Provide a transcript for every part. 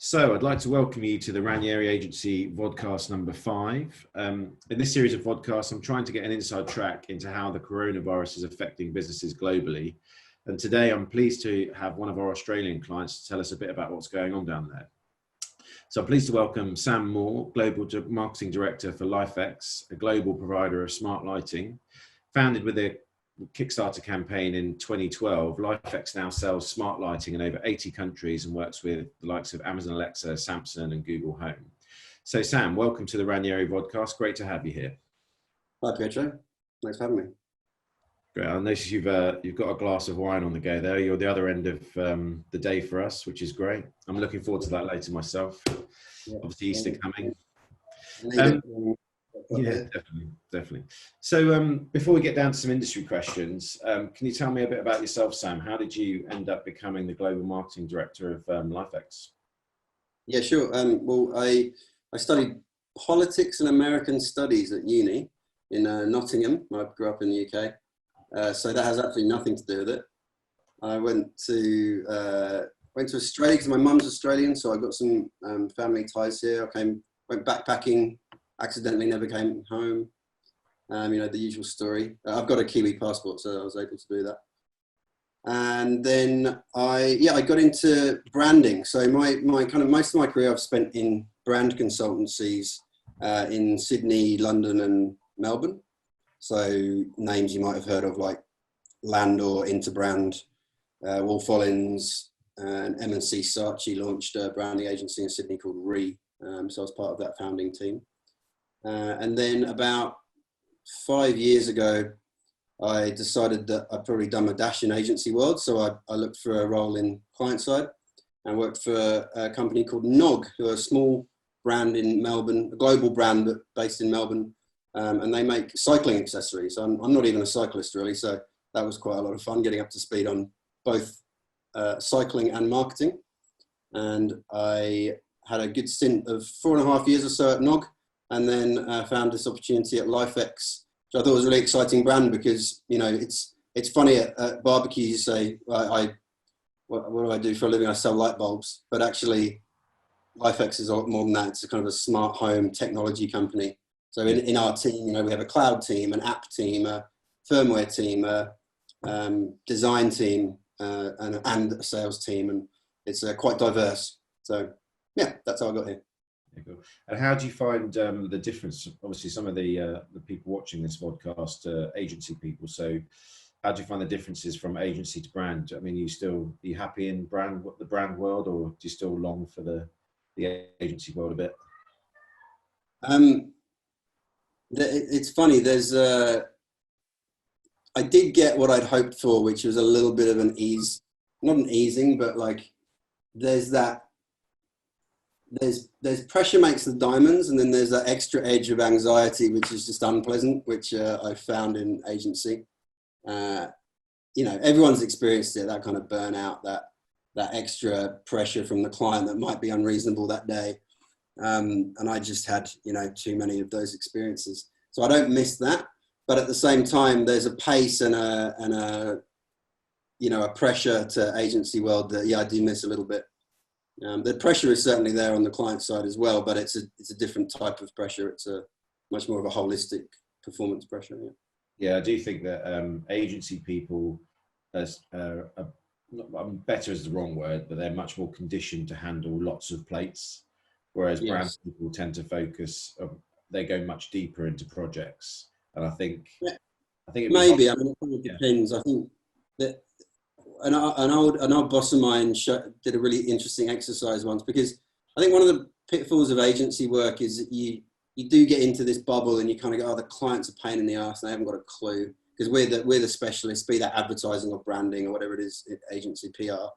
So I'd like to welcome you to the Ranieri Agency vodcast number 5. In this series of vodcasts, I'm trying to get an inside track into how the coronavirus is affecting businesses globally. And today I'm pleased to have one of our Australian clients to tell us a bit about what's going on down there. So I'm pleased to welcome Sam Moore, Global Marketing Director for Lifx, a global provider of smart lighting. Founded with a Kickstarter campaign in 2012, Lifx now sells smart lighting in over 80 countries and works with the likes of Amazon Alexa, Samsung and Google Home. So Sam, welcome to the Ranieri podcast. Great to have you here. Hi Pietro, thanks for having me. Great. I notice you've got a glass of wine on the go there. You're the other end of the day for us, which is great. I'm looking forward to that later myself. Yeah. Obviously Easter coming. Yeah, definitely. So before we get down to some industry questions, can you tell me a bit about yourself, Sam? How did you end up becoming the Global Marketing Director of Lifx? Yeah, sure. Well, I studied politics and American studies at uni in Nottingham. I grew up in the UK, so that has absolutely nothing to do with it. I went to Australia because my mum's Australian, so I got some family ties here. Went backpacking. Accidentally never came home. The usual story. I've got a Kiwi passport, so I was able to do that. And then I got into branding. So most of my career I've spent in brand consultancies in Sydney, London, and Melbourne. So names you might have heard of like Landor, Interbrand, Wolf Ollins, and M&C Saatchi launched a branding agency in Sydney called Re. So I was part of that founding team. And then about 5 years ago, I decided that I'd probably done my dash in agency world. So I looked for a role in client side and worked for a company called Nog, who are a small brand in Melbourne, a global brand but based in Melbourne. And they make cycling accessories. I'm not even a cyclist really. So that was quite a lot of fun getting up to speed on both cycling and marketing. And I had a good stint of 4.5 years or so at Nog. And then found this opportunity at Lifx, which I thought was a really exciting brand because, it's funny at barbecues you say, what do I do for a living? I sell light bulbs. But actually, Lifx is a lot more than that. It's a kind of a smart home technology company. So in our team, we have a cloud team, an app team, a firmware team, a design team, and a sales team. And it's quite diverse. So, yeah, that's how I got here. Cool. And how do you find the difference? Obviously, some of the people watching this podcast are agency people. So, how do you find the differences from agency to brand? I mean, are you happy in the brand world, or do you still long for the agency world a bit? It's funny. I did get what I'd hoped for, which was a little bit of not an easing, but like there's pressure makes the diamonds, and then there's that extra edge of anxiety, which is just unpleasant, which I found in agency. Everyone's experienced it, that kind of burnout, that extra pressure from the client that might be unreasonable that day. And I just had, too many of those experiences. So I don't miss that. But at the same time, there's a pace and a pressure to agency world that, I do miss a little bit. The pressure is certainly there on the client side as well, but it's a different type of pressure. It's a much more of a holistic performance pressure. Yeah, I do think that agency people, better is the wrong word, but they're much more conditioned to handle lots of plates, whereas brand people tend to focus. They go much deeper into projects, and I think it maybe. I mean, it kind of depends. I think that. An old boss of mine did a really interesting exercise once, because I think one of the pitfalls of agency work is that you do get into this bubble and you kind of go, the client's a pain in the ass and they haven't got a clue, because we're the specialists, be that advertising or branding or whatever it is, agency PR,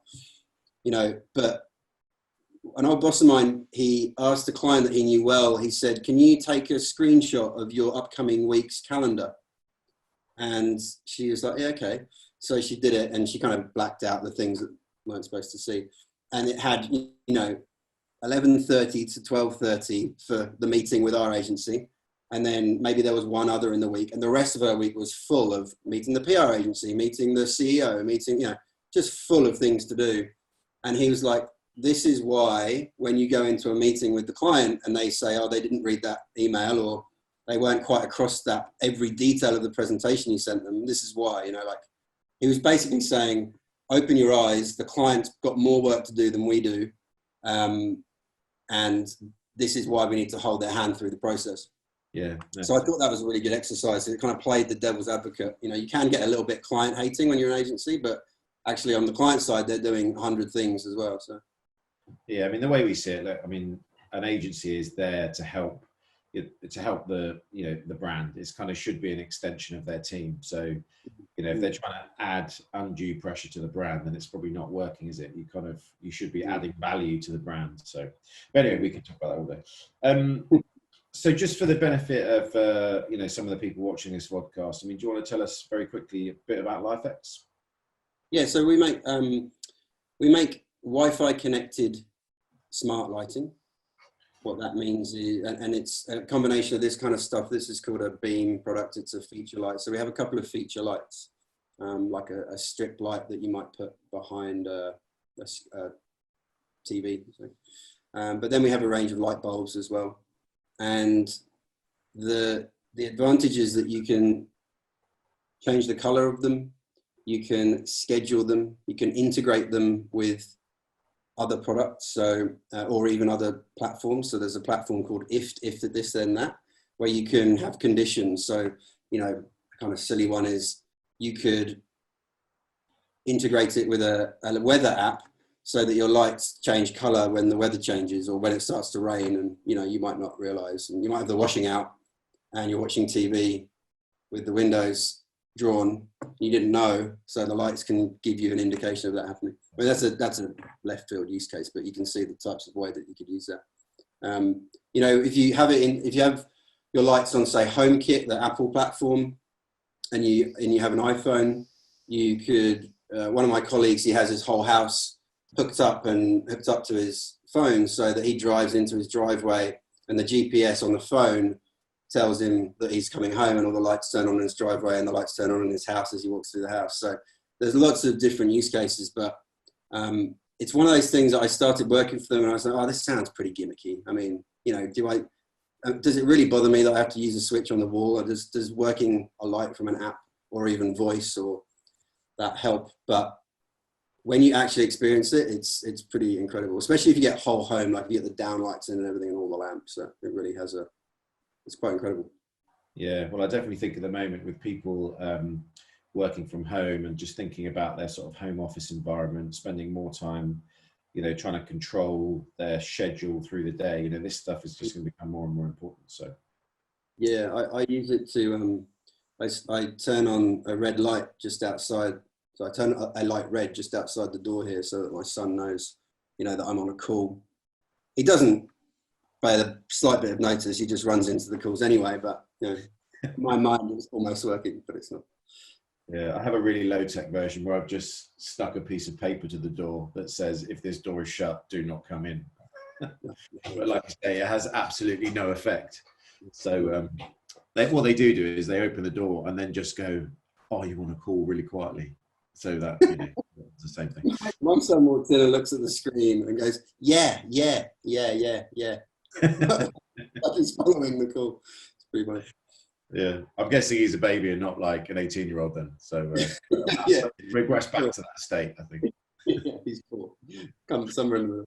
but an old boss of mine, he asked a client that he knew well, he said, can you take a screenshot of your upcoming week's calendar? And she was like, yeah, okay. So she did it, and she kind of blacked out the things that weren't supposed to see. And it had, 11:30 to 12:30 for the meeting with our agency. And then maybe there was one other in the week. And the rest of her week was full of meeting the PR agency, meeting the CEO, just full of things to do. And he was like, this is why when you go into a meeting with the client and they say, oh, they didn't read that email, or they weren't quite across that every detail of the presentation you sent them, this is why, you know, like he was basically saying, open your eyes, the client's got more work to do than we do. And this is why we need to hold their hand through the process. Yeah. So I thought that was a really good exercise. It kind of played the devil's advocate. You know, you can get a little bit client hating when you're an agency, but actually on the client side, they're doing 100 things as well. So. Yeah, I mean, the way we see it, look, I mean, an agency is there to help the, you know, the brand. It's kind of should be an extension of their team. So, you know, if they're trying to add undue pressure to the brand, then it's probably not working, is it? You should be adding value to the brand. So, but anyway, we can talk about that all day. So just for the benefit of, you know, some of the people watching this podcast, I mean, do you want to tell us very quickly a bit about Lifx? Yeah, so we make Wi-Fi connected smart lighting. What that means is, and it's a combination of this kind of stuff. This is called a beam product. It's a feature light. So we have a couple of feature lights, like a strip light that you might put behind a TV. But then we have a range of light bulbs as well. And the advantage is that you can change the color of them, you can schedule them, you can integrate them with other products, so or even other platforms. So there's a platform called if this then that, where you can have conditions. So, you know, a kind of silly one is you could integrate it with a weather app, so that your lights change color when the weather changes or when it starts to rain, and you know, you might not realize, and you might have the washing out and you're watching TV with the windows drawn, you didn't know, so the lights can give you an indication of that happening. I mean, that's a left field use case, but you can see the types of way that you could use that. You know, if you have your lights on, say, HomeKit, the Apple platform, and you have an iPhone, you could, one of my colleagues, he has his whole house hooked up to his phone, so that he drives into his driveway and the GPS on the phone tells him that he's coming home, and all the lights turn on in his driveway and the lights turn on in his house as he walks through the house. So there's lots of different use cases, but it's one of those things that I started working for them and I was like, oh, this sounds pretty gimmicky. I mean, you know, does it really bother me that I have to use a switch on the wall, or does working a light from an app or even voice or that help? But when you actually experience it, it's pretty incredible, especially if you get whole home, like you get the downlights in and everything and all the lamps. So it really has it's quite incredible. Yeah, well, I definitely think at the moment with people working from home and just thinking about their sort of home office environment, spending more time, you know, trying to control their schedule through the day, you know, this stuff is just going to become more and more important. So yeah, I use it to I turn on a red light just outside. So I turn a light red just outside the door here, so that my son knows, you know, that I'm on a call. He doesn't by a slight bit of notice, he just runs into the calls anyway, but you know, my mind is almost working, but it's not. Yeah, I have a really low-tech version where I've just stuck a piece of paper to the door that says, if this door is shut, do not come in. But like I say, it has absolutely no effect. So what they do is they open the door and then just go, oh, you want to call really quietly. So that, you know, it's the same thing. My son walks in and looks at the screen and goes, yeah. Like he's following the call. It's pretty funny. Yeah, I'm guessing he's a baby and not like an 18-year-old then. So yeah, regress back to that state, I think. Yeah, he's cool. Come somewhere in the middle.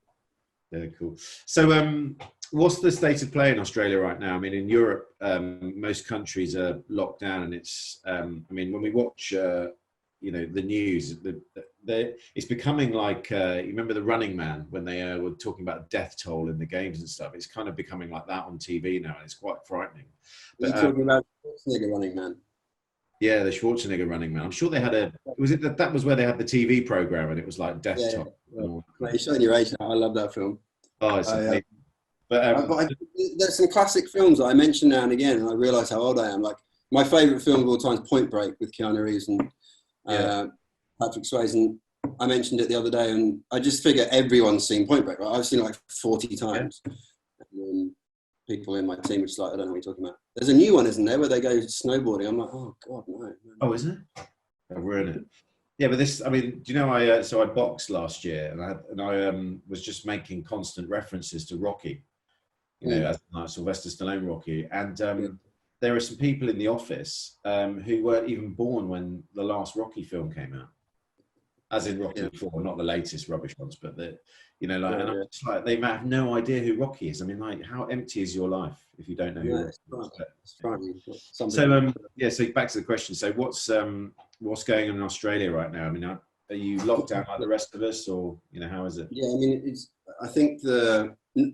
Yeah, cool. So what's the state of play in Australia right now? I mean, in Europe, most countries are locked down, and it's, I mean, when we watch, you know, the news, it's becoming like, you remember The Running Man, when they were talking about death toll in the games and stuff? It's kind of becoming like that on TV now, and it's quite frightening. But, are you talking about Schwarzenegger Running Man? Yeah, the Schwarzenegger Running Man. I'm sure they had that was where they had the TV program, and it was like death toll. Well, you're showing your age now. I love that film. Oh, it's amazing. But there's some classic films that I mention now and again, and I realise how old I am. Like my favourite film of all time is Point Break with Keanu Reeves and Patrick Swayze. And I mentioned it the other day, and I just figure everyone's seen Point Break. Right? I've seen it like 40 times. And people in my team are just like, I don't know what you're talking about. There's a new one, isn't there, where they go snowboarding? I'm like, oh God, no. Oh, isn't it? I'll ruin it. Yeah, but this, I mean, do you know, so I boxed last year, and I was just making constant references to Rocky, you know, Mm, as like Sylvester Stallone Rocky, and yeah, there are some people in the office who weren't even born when the last Rocky film came out, as in yeah, Rocky 4, not the latest rubbish ones, but the, you know, like, yeah, and I'm yeah. just like, they might have no idea who Rocky is. I mean, like, how empty is your life if you don't know who No, Rocky is? But, it's yeah. frightening. Some So, people. yeah, so back to the question. So, what's going on in Australia right now? I mean, are you locked down like the rest of us, or you know, how is it? Yeah, I mean, it's. I think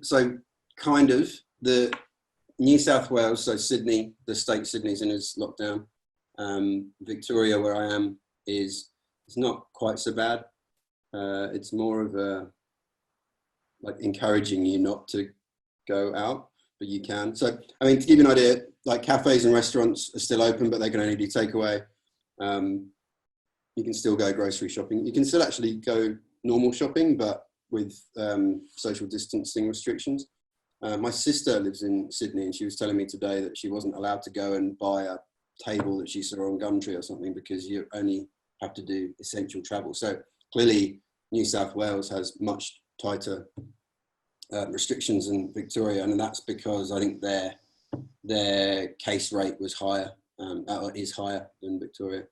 so kind of the New South Wales, so Sydney, the state Sydney's in its lockdown. Victoria, where I am, is it's not quite so bad. It's more of a like encouraging you not to go out, but you can. So, I mean, to give you an idea, like cafes and restaurants are still open, but they can only do takeaway. Um, you can still go grocery shopping. You can still actually go normal shopping, but with social distancing restrictions. My sister lives in Sydney, and she was telling me today that she wasn't allowed to go and buy a table that she saw on Gumtree or something because you only have to do essential travel. So clearly, New South Wales has much tighter restrictions in Victoria, and that's because I think their case rate was higher, is higher than Victoria.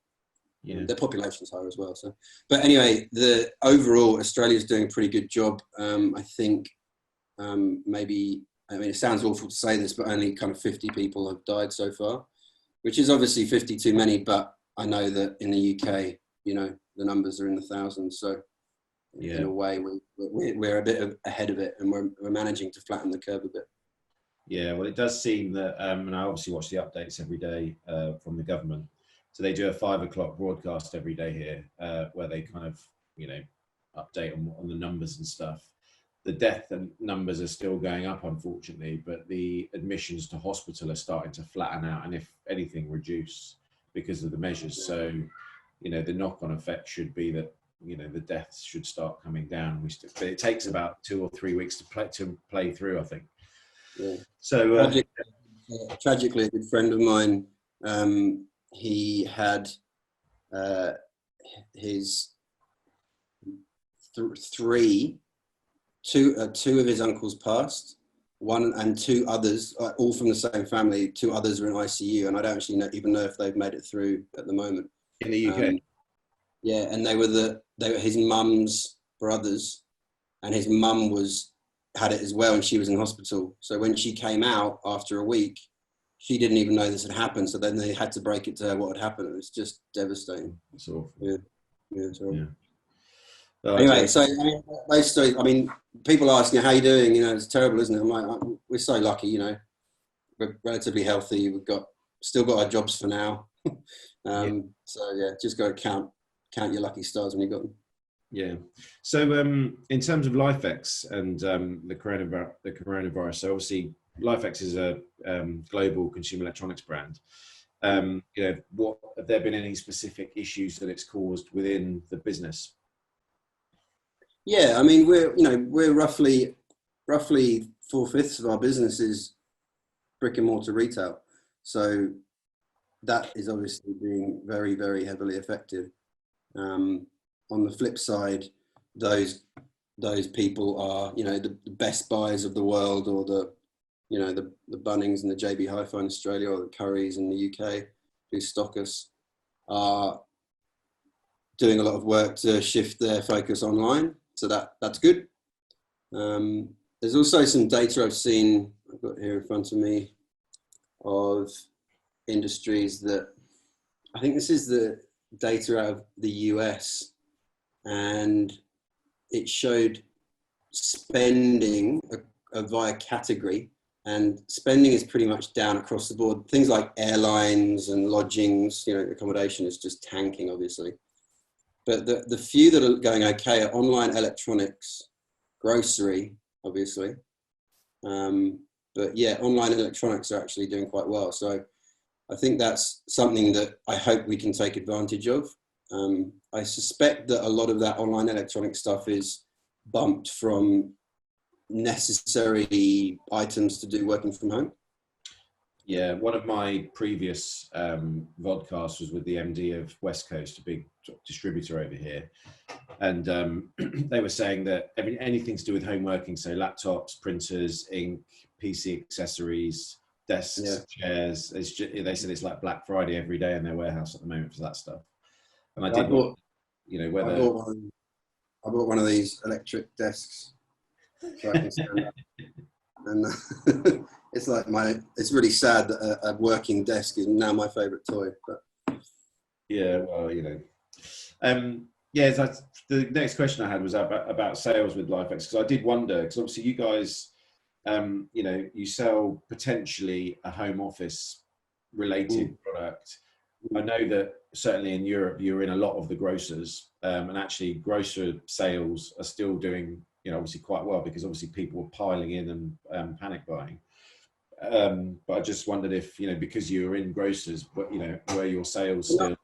Yeah, Their population's higher as well. So, but anyway, the overall Australia's doing a pretty good job. I think maybe, I mean, it sounds awful to say this, but only kind of 50 people have died so far, which is obviously 50 too many. But I know that in the UK, you know, the numbers are in the thousands. So in yeah. a way, we're a bit ahead of it, and we're managing to flatten the curve a bit. Yeah, well, it does seem that, and I obviously watch the updates every day from the government. So they do a 5 o'clock broadcast every day here, where they kind of, you know, update on the numbers and stuff. The death numbers are still going up, unfortunately, but the admissions to hospital are starting to flatten out, and if anything, reduce because of the measures. So, you know, the knock-on effect should be that, you know, the deaths should start coming down. But it takes about 2 or 3 weeks to play through, I think. Yeah. So Tragically, a good friend of mine, he had his two of his uncles passed, one and two others, all from the same family. Two others are in ICU, and I don't actually even know if they've made it through at the moment. in the UK. Yeah, and they were his mum's brothers, and his mum had it as well, and she was in hospital. So when she came out after a week, she didn't even know this had happened. So then they had to break it to her what had happened. It was just devastating. It's awful. Yeah, yeah. Yeah. Oh, Anyway, so I mean, those stories. I mean, people ask, you know, how you doing? You know, it's terrible, isn't it? I'm like, we're so lucky. You know, we're relatively healthy. We've still got our jobs for now. Yeah. So yeah, just got to count your lucky stars when you got them. Yeah. So in terms of Lifx and the coronavirus, so obviously Lifx is a global consumer electronics brand. You know, have there been any specific issues that it's caused within the business? Yeah, I mean, we're roughly 4/5 of our business is brick and mortar retail, so that is obviously being very, very heavily affected. On the flip side, those people are, you know, the Best Buys of the world, or the Bunnings and the JB Hi-Fi in Australia, or the Currys in the UK, who stock us, are doing a lot of work to shift their focus online. So that's good. There's also some data I've seen, I've got here in front of me, of industries that, I think this is the data out of the US, and it showed spending via category, and spending is pretty much down across the board. Things like airlines and lodgings, you know, accommodation is just tanking, obviously. But the few that are going okay are online electronics, grocery, obviously. But yeah, online electronics are actually doing quite well. So I think that's something that I hope we can take advantage of. I suspect that a lot of that online electronic stuff is bumped from necessary items to do working from home. Yeah, one of my previous vodcasts was with the MD of West Coast, a big distributor over here, and they were saying that anything to do with home working, so laptops, printers, ink, PC accessories, desks, chairs, they said it's like Black Friday every day in their warehouse at the moment for that stuff. And I did, whether I bought one of these electric desks so I can stand up. And it's like it's really sad that a working desk is now my favorite toy. But yeah, well, yeah. The next question I had was about sales with Lifx, because I did wonder, because obviously you guys, you sell potentially a home office related product. I know that certainly in Europe, you're in a lot of the grocers, and actually grocer sales are still doing, obviously quite well, because obviously people were piling in and panic buying. But I just wondered if, because you're in grocers, but, were your sales still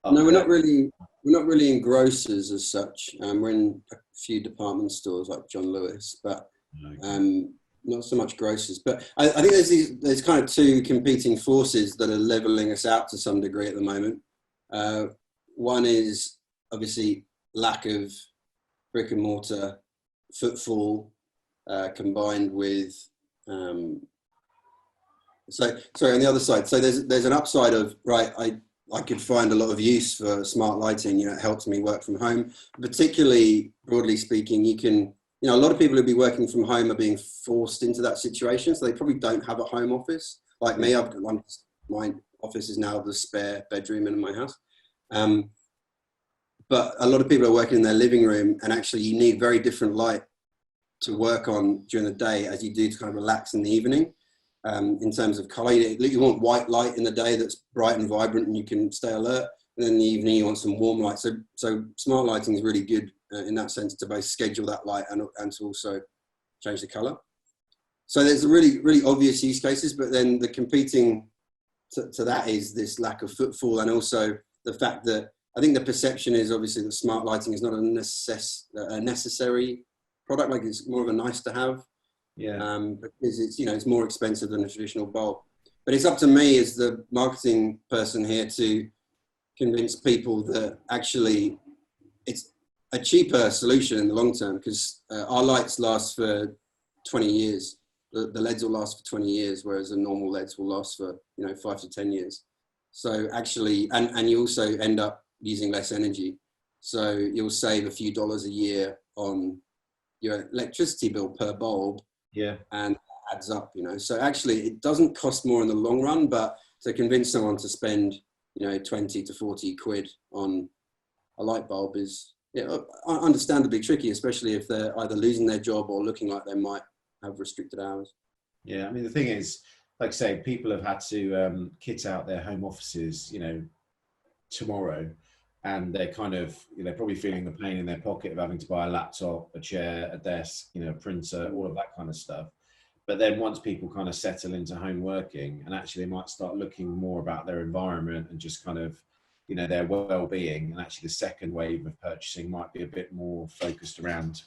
up No, we're there? not really in grocers as such. We're in a few department stores like John Lewis, but not so much grocers. But I think there's kind of two competing forces that are leveling us out to some degree at the moment. One is obviously lack of brick and mortar footfall, combined with on the other side. So there's an upside of, right, I could find a lot of use for smart lighting. It helps me work from home. Particularly broadly speaking, you can, a lot of people who be working from home are being forced into that situation, so they probably don't have a home office. Like me, my office is now the spare bedroom in my house. But a lot of people are working in their living room, and actually you need very different light to work on during the day as you do to kind of relax in the evening. In terms of color, you want white light in the day that's bright and vibrant and you can stay alert. And then in the evening, you want some warm light. So smart lighting is really good in that sense, to both schedule that light and to also change the color. So there's really, really obvious use cases, but then the competing to that is this lack of footfall, and also the fact that I think the perception is obviously that smart lighting is not a necessary product, like it's more of a nice to have. Yeah. Because it's more expensive than a traditional bulb. But it's up to me as the marketing person here to convince people that actually it's a cheaper solution in the long term, because our lights last for 20 years. The LEDs will last for 20 years, whereas the normal LEDs will last for 5 to 10 years. So actually, and you also end up using less energy. So you'll save a few dollars a year on your electricity bill per bulb. Yeah. And it adds up, So actually it doesn't cost more in the long run, but to convince someone to spend, 20 to 40 quid on a light bulb is understandably tricky, especially if they're either losing their job or looking like they might have restricted hours. Yeah. I mean, the thing is, like I say, people have had to kit out their home offices, tomorrow, and they're kind of, probably feeling the pain in their pocket of having to buy a laptop, a chair, a desk, a printer, all of that kind of stuff. But then once people kind of settle into home working, and actually they might start looking more about their environment and just kind of, their well-being, and actually the second wave of purchasing might be a bit more focused around,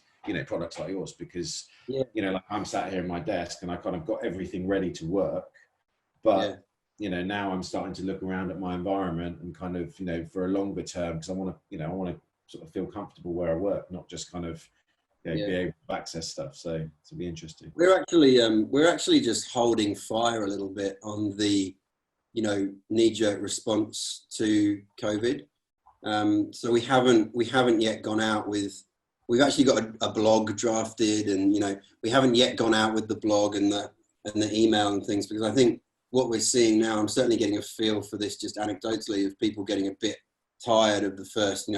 products like yours, because, like I'm sat here in my desk and I kind of got everything ready to work, but now I'm starting to look around at my environment and kind of, for a longer term, because I want to sort of feel comfortable where I work, not just kind of, be able to access stuff. So it'll be interesting. We're actually just holding fire a little bit on the, knee-jerk response to COVID. So we haven't yet gone out with. We've actually got a blog drafted, and we haven't yet gone out with the blog and the email and things, because I think what we're seeing now, I'm certainly getting a feel for this just anecdotally, of people getting a bit tired of the first,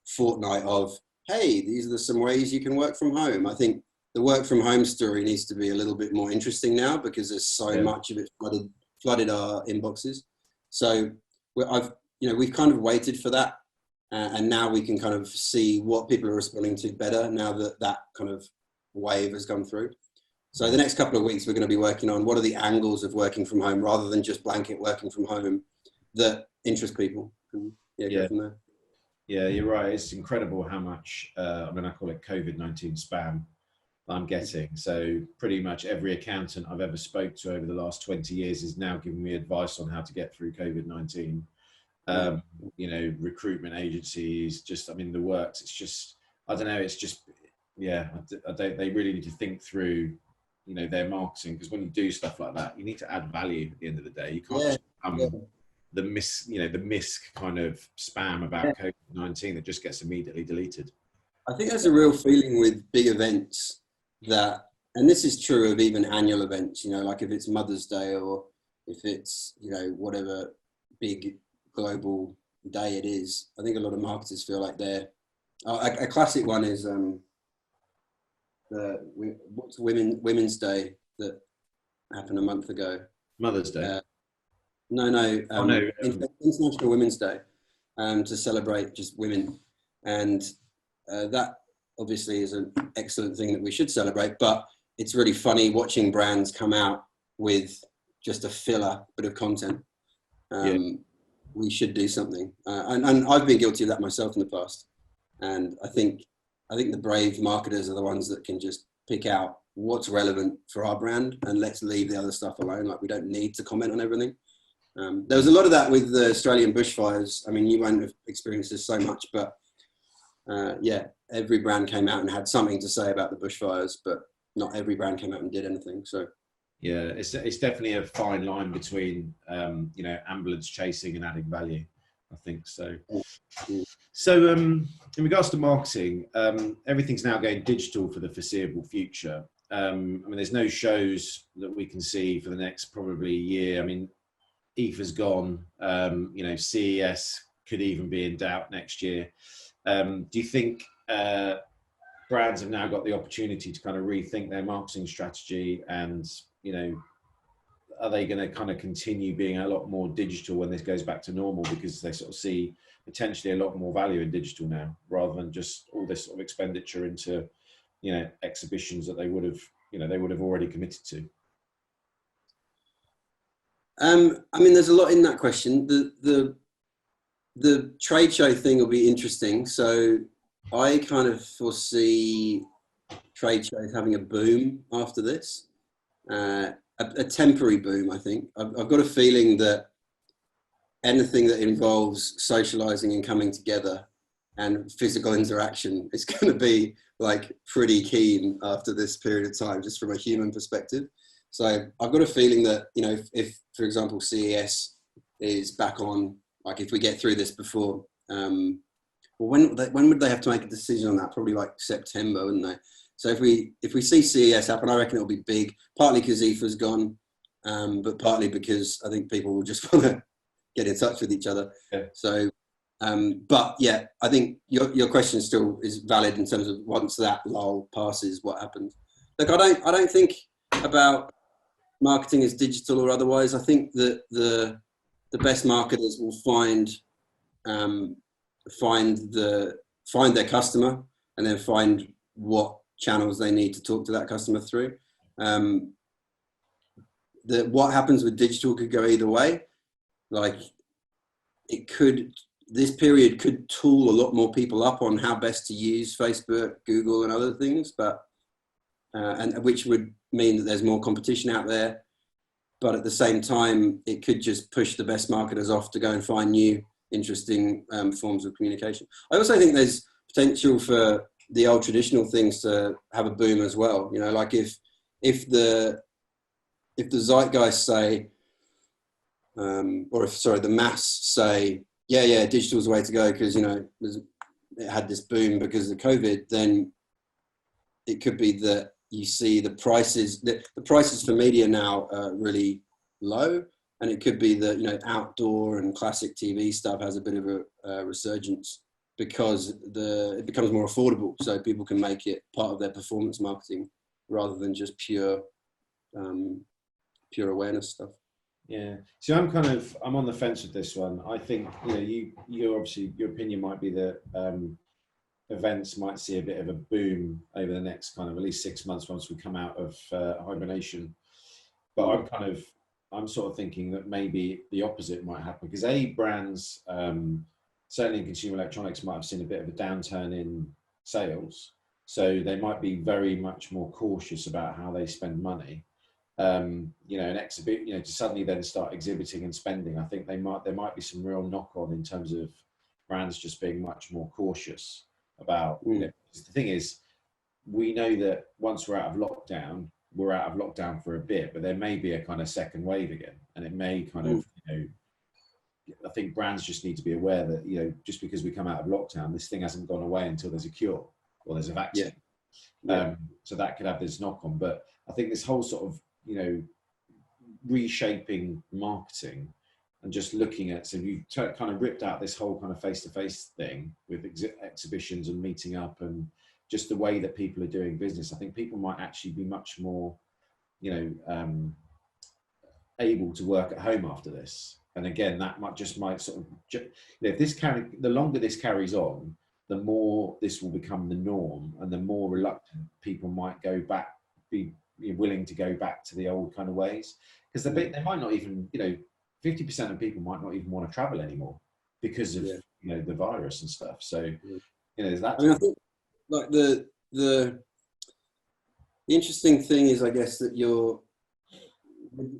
fortnight of, hey, these are some ways you can work from home. I think the work from home story needs to be a little bit more interesting now, because there's so much of it flooded our inboxes. So we've kind of waited for that. And now we can kind of see what people are responding to better now that kind of wave has come through. So the next couple of weeks, we're going to be working on what are the angles of working from home, rather than just blanket working from home, that interest people. And go from there. Yeah, you're right. It's incredible how much, I call it COVID-19 spam. I'm getting. So pretty much every accountant I've ever spoke to over the last 20 years is now giving me advice on how to get through COVID-19. You know, recruitment agencies, just, I mean, the works, it's just, I don't know, it's just, yeah, they really need to think through, you know, their marketing, because when you do stuff like that, you need to add value at the end of the day. You can't just the misc kind of spam about COVID-19 that just gets immediately deleted. I think there's a real feeling with big events that, and this is true of even annual events, you know, like if it's Mother's Day or if it's, you know, whatever big global day it is, I think a lot of marketers feel like they're, a classic one is what's Women's Day that happened a month ago? Mother's Day? International Women's Day, to celebrate just women. And that obviously is an excellent thing that we should celebrate, but it's really funny watching brands come out with just a filler bit of content. We should do something. And I've been guilty of that myself in the past. And I think the brave marketers are the ones that can just pick out what's relevant for our brand and let's leave the other stuff alone. Like, we don't need to comment on everything. There was a lot of that with the Australian bushfires. I mean, you won't have experienced this so much, but every brand came out and had something to say about the bushfires, but not every brand came out and did anything. So yeah, it's definitely a fine line between you know, ambulance chasing and adding value, I think. So in regards to marketing, everything's now going digital for the foreseeable future. I mean, there's no shows that we can see for the next probably year. I mean, IFA's gone, you know, CES could even be in doubt next year. Do you think brands have now got the opportunity to kind of rethink their marketing strategy, and, you know, are they going to kind of continue being a lot more digital when this goes back to normal, because they sort of see potentially a lot more value in digital now, rather than just all this sort of expenditure into, you know, exhibitions that they would have already committed to? I mean, there's a lot in that question. The trade show thing will be interesting. So I kind of foresee trade shows having a boom after this, a temporary boom, I think. I've got a feeling that anything that involves socializing and coming together and physical interaction is going to be like pretty keen after this period of time, just from a human perspective. So I've got a feeling that, you know, if for example, CES is back on, like if we get through this before, well, when would they have to make a decision on that? Probably like September, wouldn't they? So if we see CES happen, I reckon it'll be big, partly because IFA's gone, but partly because I think people will just want to get in touch with each other. Yeah. So, but yeah, I think your question still is valid in terms of once that lull passes, what happens. Look, I don't think about marketing as digital or otherwise. I think that the best marketers will find their customer and then find what channels they need to talk to that customer through. What happens with digital could go either way. Like, this period could tool a lot more people up on how best to use Facebook, Google, and other things, but and which would mean that there's more competition out there. But at the same time, it could just push the best marketers off to go and find new, interesting forms of communication. I also think there's potential for the old traditional things to have a boom as well. You know, like if the zeitgeist say, the mass say, yeah, digital's the way to go because, you know, it had this boom because of COVID, then it could be that you see the prices for media now are really low, and it could be that, you know, outdoor and classic TV stuff has a bit of a resurgence because it becomes more affordable, so people can make it part of their performance marketing rather than just pure awareness stuff. Yeah, so I'm on the fence with this one. I think, you know, you obviously, your opinion might be that events might see a bit of a boom over the next kind of at least 6 months once we come out of hibernation. But I'm sort of thinking that maybe the opposite might happen, because brands, certainly in consumer electronics, might have seen a bit of a downturn in sales. So they might be very much more cautious about how they spend money. You know, an exhibit, you know, to suddenly then start exhibiting and spending, I think there might be some real knock on in terms of brands just being much more cautious about, you know, the thing is, we know that once we're out of lockdown, we're out of lockdown for a bit, but there may be a kind of second wave again, and it may kind of, you know, I think brands just need to be aware that, you know, just because we come out of lockdown, this thing hasn't gone away until there's a cure or there's a vaccine. So that could have this knock on. But I think this whole sort of, you know, reshaping marketing and just looking at, so you kind of ripped out this whole kind of face-to-face thing with exhibitions and meeting up and just the way that people are doing business. I think people might actually be much more, you know, able to work at home after this. And again, that might sort of, you know, if the longer this carries on, the more this will become the norm, and the more reluctant people might be willing to go back to the old kind of ways, because they might not even, you know, 50% of people might not even want to travel anymore because of, you know, the virus and stuff. So, you know, there's that. I mean, I think like the interesting thing is, I guess, that you're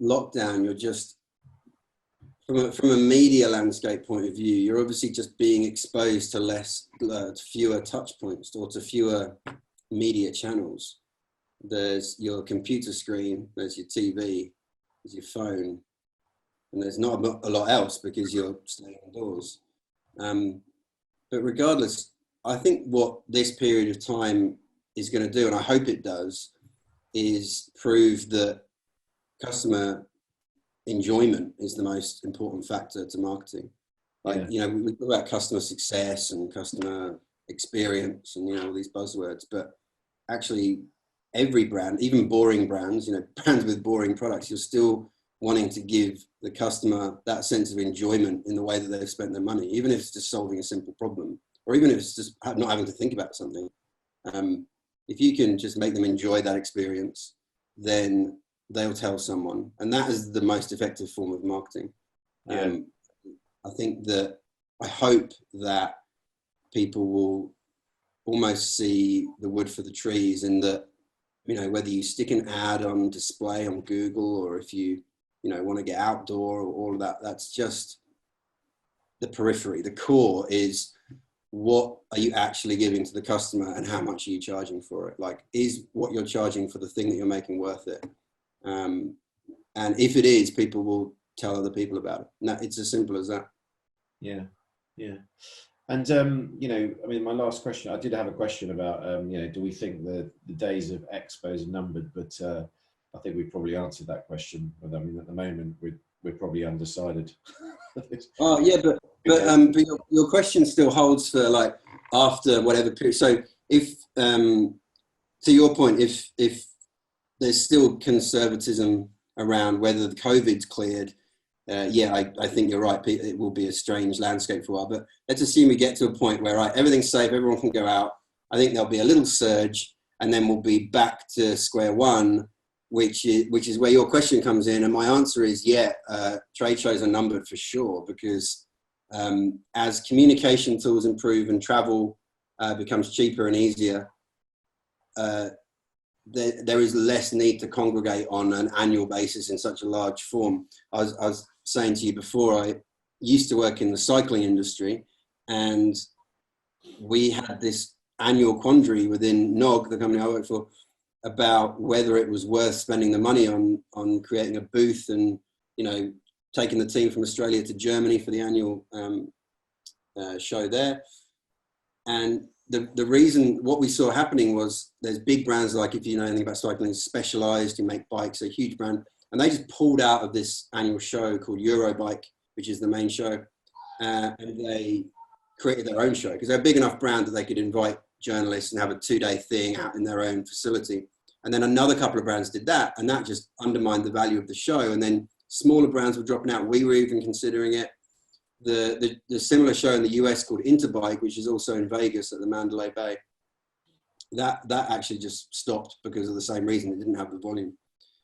lockdown, you're just from a media landscape point of view, you're obviously just being exposed to fewer touch points, or to fewer media channels. There's your computer screen, there's your TV, there's your phone, and there's not a lot else because you're staying indoors. But regardless, I think what this period of time is going to do, and I hope it does, is prove that customer enjoyment is the most important factor to marketing. Like, you know, we talk about customer success and customer experience and, you know, all these buzzwords, but actually every brand, even boring brands, you know, brands with boring products, you're still wanting to give the customer that sense of enjoyment in the way that they've spent their money, even if it's just solving a simple problem, or even if it's just not having to think about something. If you can just make them enjoy that experience, then they'll tell someone, and that is the most effective form of marketing. I think that, I hope that people will almost see the wood for the trees, in that, you know, whether you stick an ad on display on Google, or if you know, want to get outdoor, or all of that, that's just the periphery. The core is, what are you actually giving to the customer, and how much are you charging for it? Like, is what you're charging for the thing that you're making worth it? And if it is, people will tell other people about it. No, it's as simple as that. Yeah. And you know, I mean, my last question, I did have a question about, you know, do we think the days of expos are numbered? But I think we've probably answered that question. But I mean, at the moment, we're probably undecided. Oh yeah, but your question still holds for, like, after whatever period. So if, to your point, if there's still conservatism around whether the COVID's cleared, I think you're right. It will be a strange landscape for a while, but let's assume we get to a point where, right, everything's safe, everyone can go out. I think there'll be a little surge, and then we'll be back to square one, which is where your question comes in. And my answer is, trade shows are numbered for sure, because as communication tools improve and travel becomes cheaper and easier, there is less need to congregate on an annual basis in such a large form. I was saying to you before, I used to work in the cycling industry, and we had this annual quandary within NOG, the company I worked for, about whether it was worth spending the money on creating a booth and, you know, taking the team from Australia to Germany for the annual show there. And the reason, what we saw happening was, there's big brands, like, if you know anything about cycling, Specialized, who make bikes, a huge brand, and they just pulled out of this annual show called Eurobike, which is the main show, and they created their own show, because they're a big enough brand that they could invite journalists and have a 2-day thing out in their own facility. And then another couple of brands did that, and that just undermined the value of the show. And then smaller brands were dropping out. We were even considering it. The similar show in the US called Interbike, which is also in Vegas at the Mandalay Bay, that actually just stopped because of the same reason. It didn't have the volume.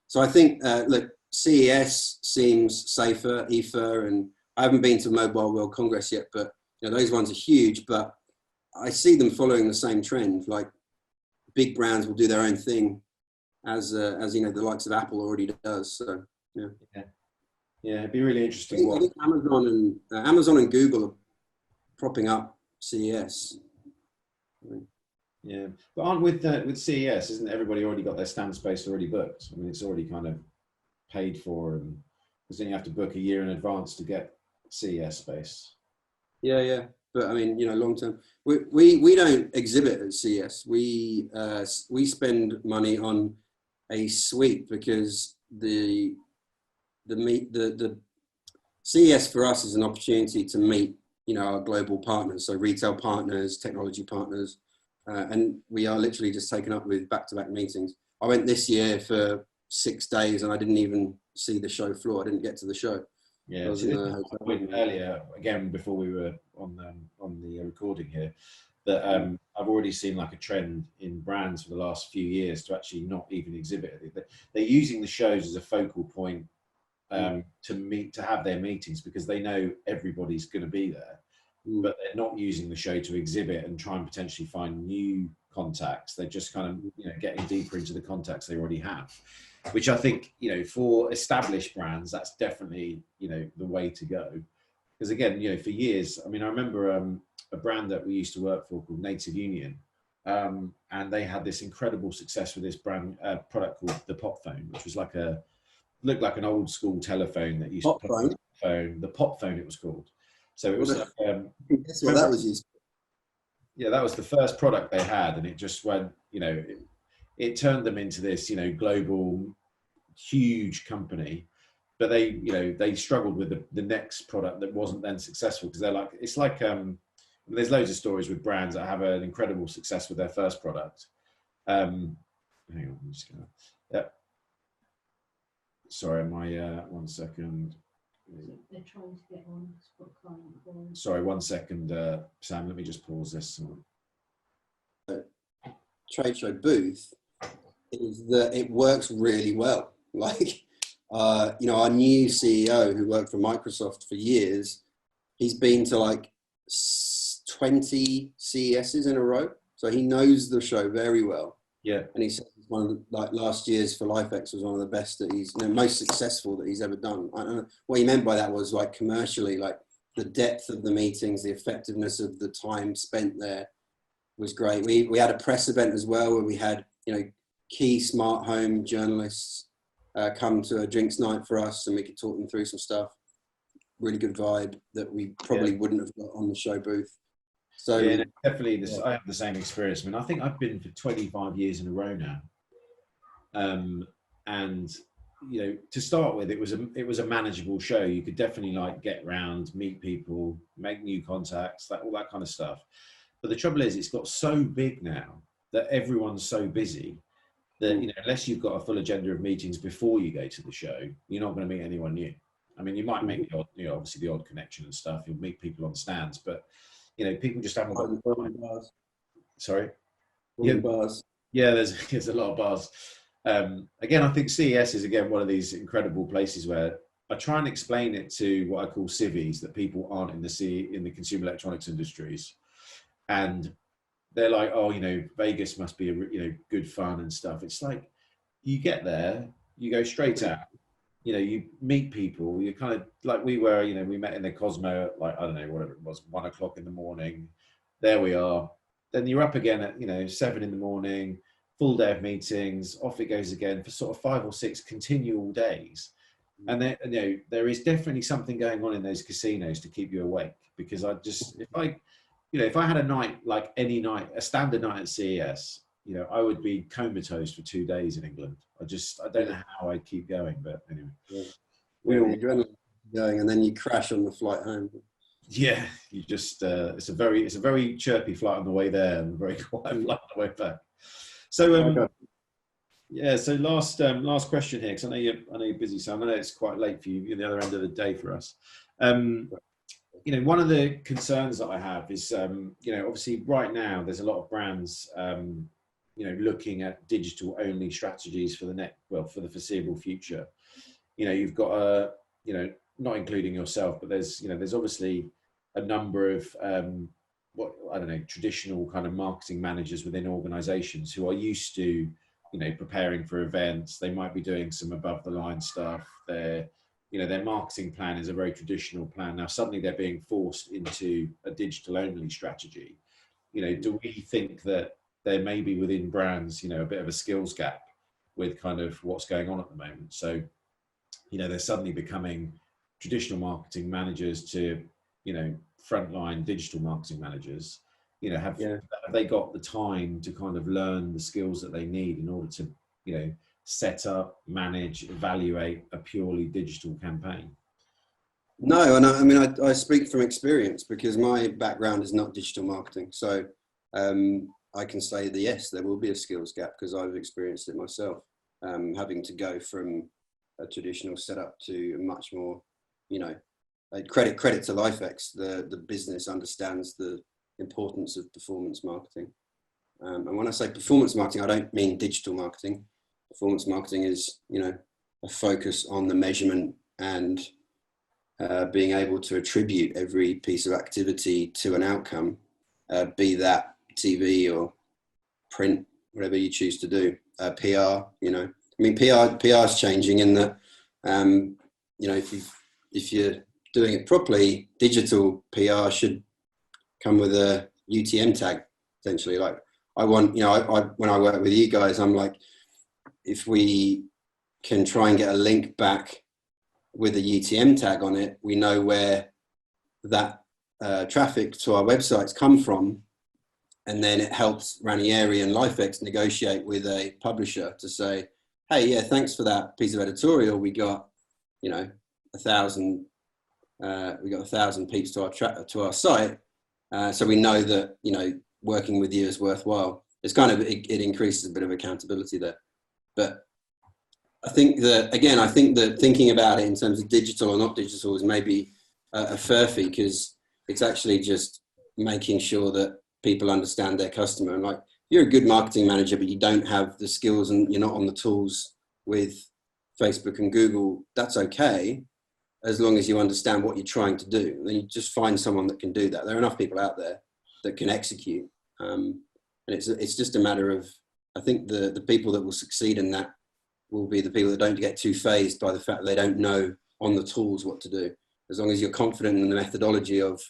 So I think, look, CES seems safer, IFA, and I haven't been to Mobile World Congress yet, but, you know, those ones are huge, but I see them following the same trend. Like, big brands will do their own thing, as you know, the likes of Apple already does. So yeah, yeah, it'd be really interesting. I think Amazon and Google are propping up CES. Yeah, but aren't with CES, isn't everybody already got their stand space already booked? I mean, it's already kind of paid for, and because then you have to book a year in advance to get CES space. Yeah. But I mean, you know, long term, we don't exhibit at CES. We spend money on a suite because the CES for us is an opportunity to meet, you know, our global partners, so retail partners, technology partners, and we are literally just taken up with back-to-back meetings. I went this year for 6 days and I didn't even see the show floor. I didn't get to the show. Yeah, so I went earlier again before we were on the recording here that I've already seen like a trend in brands for the last few years to actually not even exhibit it. They're using the shows as a focal point to have their meetings because they know everybody's going to be there, but they're not using the show to exhibit and try and potentially find new contacts. They're just kind of, you know, getting deeper into the contacts they already have, which I think, you know, for established brands, that's definitely, you know, the way to go. Because again, you know, for years, I mean, I remember a brand that we used to work for called Native Union, and they had this incredible success with this brand product called the Pop Phone, which was looked like an old school telephone that used Pop to phone. the Pop Phone it was called. So it was like guess what that was used for? Yeah, that was the first product they had, and it just went, you know, it turned them into this, you know, global huge company. But they, you know, they struggled with the next product that wasn't then successful because they're like, it's like there's loads of stories with brands that have an incredible success with their first product. Hang on, I'm just gonna. Yeah. Sorry, my 1 second. They're trying to get on. Sorry, 1 second, Sam. Let me just pause this. Trade show booth is that it works really well. Like, you know, our new CEO who worked for Microsoft for years, he's been to like 20 CESs in a row, so he knows the show very well. Yeah, and he said one of the, like last year's for Lifx was one of the best that he's, you know, most successful that he's ever done. I don't know what he meant by that was like commercially, like the depth of the meetings, the effectiveness of the time spent there was great. We had a press event as well where we had, you know, key smart home journalists come to a drinks night for us, and we could talk them through some stuff. Really good vibe that we probably wouldn't have got on the show booth. So yeah, definitely. I have the same experience. I mean, I think I've been for 25 years in a row now, and you know, to start with, it was a manageable show. You could definitely like get around, meet people, make new contacts, all that kind of stuff. But the trouble is, it's got so big now that everyone's so busy that, you know, unless you've got a full agenda of meetings before you go to the show, you're not going to meet anyone new. I mean, you might make the odd, you know, obviously the odd connection and stuff. You'll meet people on stands, but you know, people just haven't got bars. Sorry. Bars. Yeah, there's a lot of bars. Again, I think CES is again one of these incredible places where I try and explain it to what I call civvies, that people aren't in the consumer electronics industries, and they're like, oh, you know, Vegas must be you know, good fun and stuff. It's like you get there, you go straight out, you know, you meet people, you kind of like we were, you know, we met in the Cosmo at like, I don't know, whatever it was, 1 o'clock in the morning. There we are. Then you're up again at, you know, 7 in the morning, full day of meetings, off it goes again for sort of 5 or 6 continual days. And then, you know, there is definitely something going on in those casinos to keep you awake, because if I had a night like any night, a standard night at CES, you know, I would be comatose for 2 days in England. I don't know how I'd keep going, but anyway. The adrenaline going, and then you crash on the flight home. Yeah, you just it's a very chirpy flight on the way there and a very quiet flight on the way back. So yeah, so last question here, because I know you're busy, so I know it's quite late for you. You're the other end of the day for us. You know, one of the concerns that I have is, you know, obviously right now there's a lot of brands, you know, looking at digital only strategies for the foreseeable future. You know, you've got you know, not including yourself, but there's obviously a number of what I don't know, traditional kind of marketing managers within organizations who are used to, you know, preparing for events. They might be doing some above the line stuff. Their marketing plan is a very traditional plan. Now suddenly they're being forced into a digital only strategy. You know, do we think that there may be within brands, you know, a bit of a skills gap with kind of what's going on at the moment? So, you know, they're suddenly becoming traditional marketing managers to, you know, frontline digital marketing managers. You know, have they got the time to kind of learn the skills that they need in order to, you know, set up, manage, evaluate a purely digital campaign? No, and I mean, I speak from experience because my background is not digital marketing. So I can say that yes, there will be a skills gap because I've experienced it myself, having to go from a traditional setup to a much more, you know, credit to Lifx. The business understands the importance of performance marketing. And when I say performance marketing, I don't mean digital marketing. Performance marketing is, you know, a focus on the measurement and being able to attribute every piece of activity to an outcome, be that TV or print, whatever you choose to do. PR, you know, I mean, PR is changing in that, you know, if you're doing it properly, digital PR should come with a UTM tag, essentially. Like I want, you know, I when I work with you guys, I'm like, if we can try and get a link back with a UTM tag on it, we know where that traffic to our websites come from. And then it helps Ranieri and Lifx negotiate with a publisher to say, hey, yeah, thanks for that piece of editorial. We got, you know, 1,000 peeps to our site. So we know that, you know, working with you is worthwhile. It's kind of, it increases a bit of accountability there. But I think that thinking about it in terms of digital or not digital is maybe a furphy, because it's actually just making sure that people understand their customer. And like, you're a good marketing manager, but you don't have the skills and you're not on the tools with Facebook and Google, that's okay, as long as you understand what you're trying to do. And then you just find someone that can do that. There are enough people out there that can execute. And it's just a matter of, I think the people that will succeed in that will be the people that don't get too fazed by the fact that they don't know on the tools what to do. As long as you're confident in the methodology of,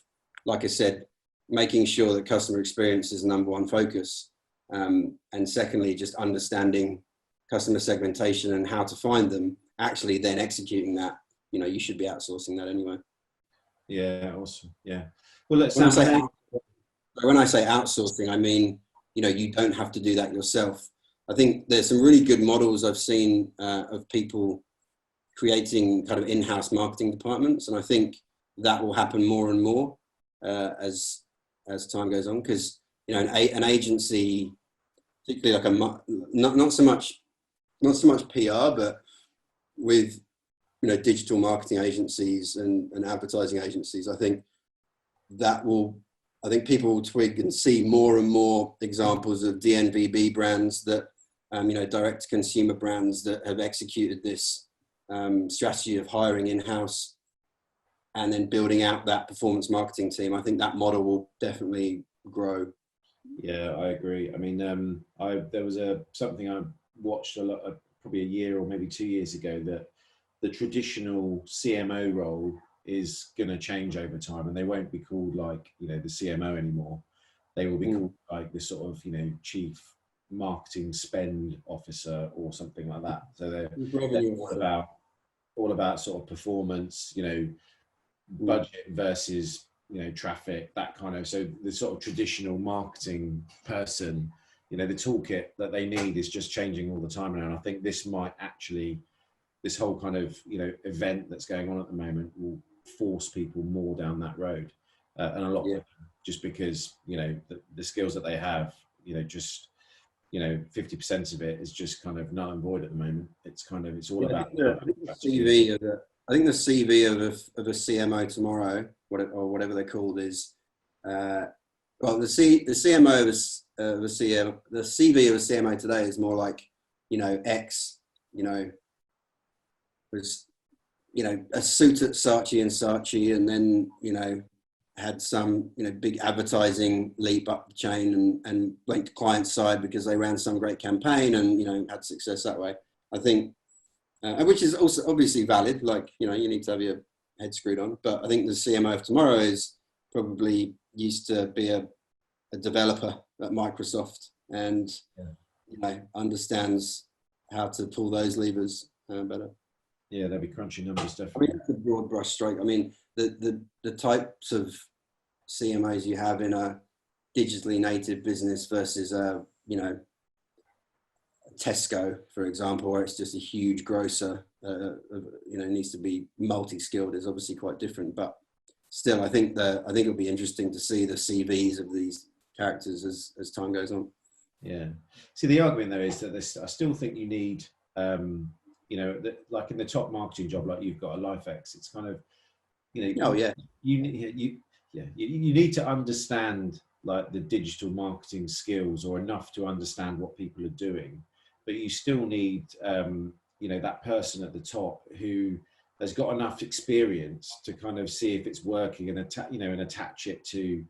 like I said, making sure that customer experience is the number one focus. And secondly, just understanding customer segmentation and how to find them, actually then executing that, you know, you should be outsourcing that anyway. Yeah, awesome. Yeah. Well, when I say outsourcing, I mean, you know, you don't have to do that yourself. I think there's some really good models I've seen of people creating kind of in-house marketing departments. And I think that will happen more and more as time goes on, because, you know, an agency, particularly like not so much PR, but with, you know, digital marketing agencies and advertising agencies, I think people will twig and see more and more examples of DNVB brands that, you know, direct to consumer brands that have executed this strategy of hiring in-house and then building out that performance marketing team. I think that model will definitely grow. Yeah, I agree. I mean, there was something I watched a lot, probably a year or maybe 2 years ago, that the traditional CMO role is going to change over time, and they won't be called like, you know, the CMO anymore. They will be called like the sort of, you know, chief marketing spend officer or something like that. So they're all about sort of performance, you know, budget versus, you know, traffic, that kind of. So the sort of traditional marketing person, you know, the toolkit that they need is just changing all the time now. And I think this whole kind of, you know, event that's going on at the moment will force people more down that road, and a lot just because, you know, the skills that they have, you know, just, you know, 50% of it is just kind of null and void at the moment. It's all about I think the CV of a CMO tomorrow, or whatever they're called, is the CMO of a CMO. The CV of a CMO today is more like, you know, X, you know, was, you know, a suit at Saatchi & Saatchi, and then, you know, had some, big advertising leap up the chain and went to client side because they ran some great campaign and, had success that way. I think, which is also obviously valid. Like, you need to have your head screwed on. But I think the CMO of tomorrow is probably used to be a developer at Microsoft and, understands how to pull those levers better. Yeah, they'll be crunching numbers, I definitely. mean, that's a broad brush stroke. I mean, the types of CMOs you have in a digitally native business versus Tesco, for example, where it's just a huge grocer, needs to be multi-skilled, is obviously quite different. But still, I think it'll be interesting to see the CVs of these characters as time goes on. Yeah. See, the argument though is that I still think you need, like in the top marketing job, like you've got a Lifx, it's kind of, Oh yeah. You need to understand like the digital marketing skills or enough to understand what people are doing, but you still need, that person at the top who has got enough experience to kind of see if it's working and attach it to,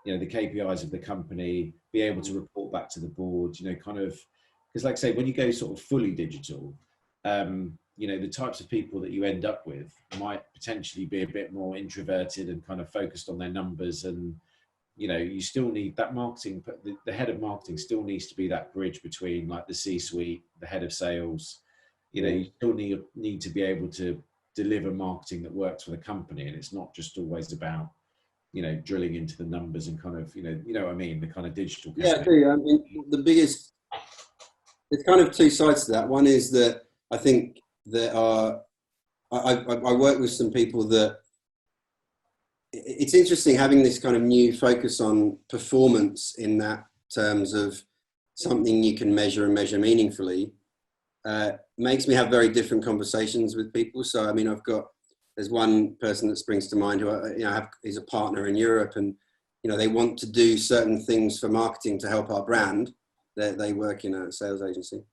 the KPIs of the company, be able to report back to the board, because like I say, when you go sort of fully digital, the types of people that you end up with might potentially be a bit more introverted and kind of focused on their numbers. And, you still need that marketing, the head of marketing still needs to be that bridge between like the C-suite, the head of sales. You still need to be able to deliver marketing that works for the company. And it's not just always about, drilling into the numbers and kind of, what I mean, the kind of digital campaign. Yeah, I do. I mean, there's kind of two sides to that. One is that I think I work with some people that it's interesting having this kind of new focus on performance in that terms of something you can measure and measure meaningfully, makes me have very different conversations with people. So, I mean, there's one person that springs to mind who is a partner in Europe, and, they want to do certain things for marketing to help our brand. They work in a sales agency.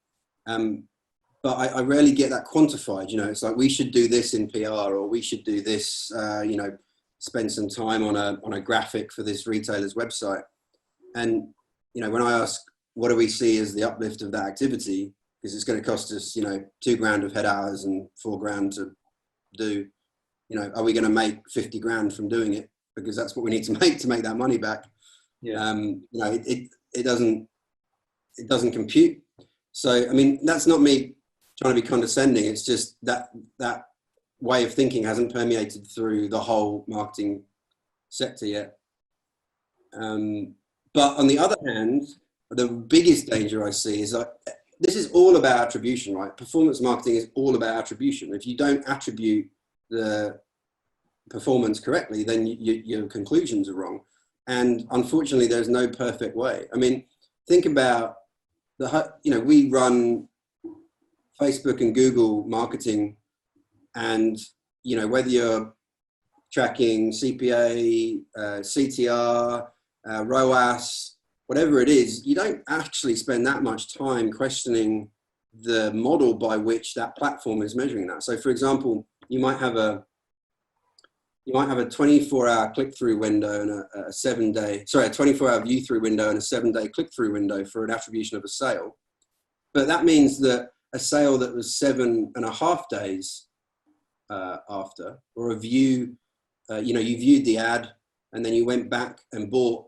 But I rarely get that quantified. It's like, we should do this in PR, or we should do this, spend some time on a graphic for this retailer's website. And, when I ask, what do we see as the uplift of that activity? Because it's going to cost us, $2,000 of head hours and $4,000 to do, are we going to make 50 grand from doing it? Because that's what we need to make that money back. Yeah. It doesn't compute. So, I mean, that's not me trying to be condescending. It's just that way of thinking hasn't permeated through the whole marketing sector yet. But on the other hand, the biggest danger I see is this is all about attribution, right? Performance marketing is all about attribution. If you don't attribute the performance correctly, then your conclusions are wrong. And unfortunately, there's no perfect way. I mean, think about we run Facebook and Google marketing, and, whether you're tracking CPA, CTR, ROAS, whatever it is, you don't actually spend that much time questioning the model by which that platform is measuring that. So, for example, you might have a 24-hour click-through window and a 24-hour view-through window and a 7-day click-through window for an attribution of a sale. But that means that a sale that was 7.5 days after, or a view, you viewed the ad and then you went back and bought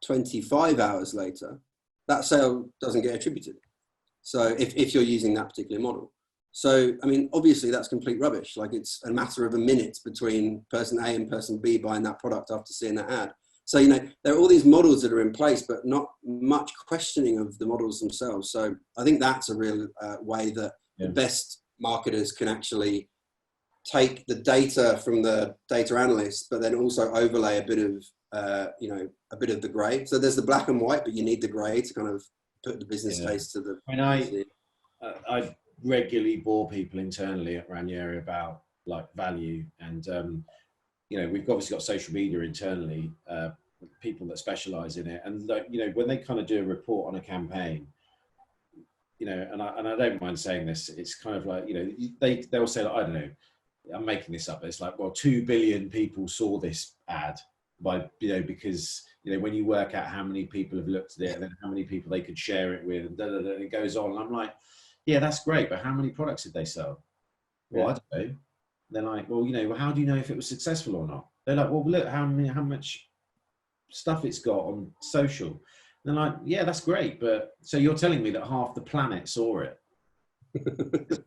25 hours later, that sale doesn't get attributed. So if you're using that particular model. So, I mean, obviously that's complete rubbish. Like, it's a matter of a minute between person A and person B buying that product after seeing that ad. So, there are all these models that are in place, but not much questioning of the models themselves. So I think that's a real way that the best marketers can actually take the data from the data analysts, but then also overlay a bit of, a bit of the gray. So there's the black and white, but you need the gray to kind of put the business case to the. I regularly bore people internally at Ranieri about like value, and we've obviously got social media internally, people that specialize in it, and when they kind of do a report on a campaign, and I don't mind saying this, it's kind of like, they'll say, like, I don't know, I'm making this up, it's like, well, 2 billion people saw this ad, because when you work out how many people have looked at it and then how many people they could share it with, and it goes on. And I'm like, yeah, that's great, but how many products did they sell? Well, I don't know. They're like, well, how do you know if it was successful or not? They're like, well, look how much stuff it's got on social. And they're like, yeah, that's great, but so you're telling me that half the planet saw it?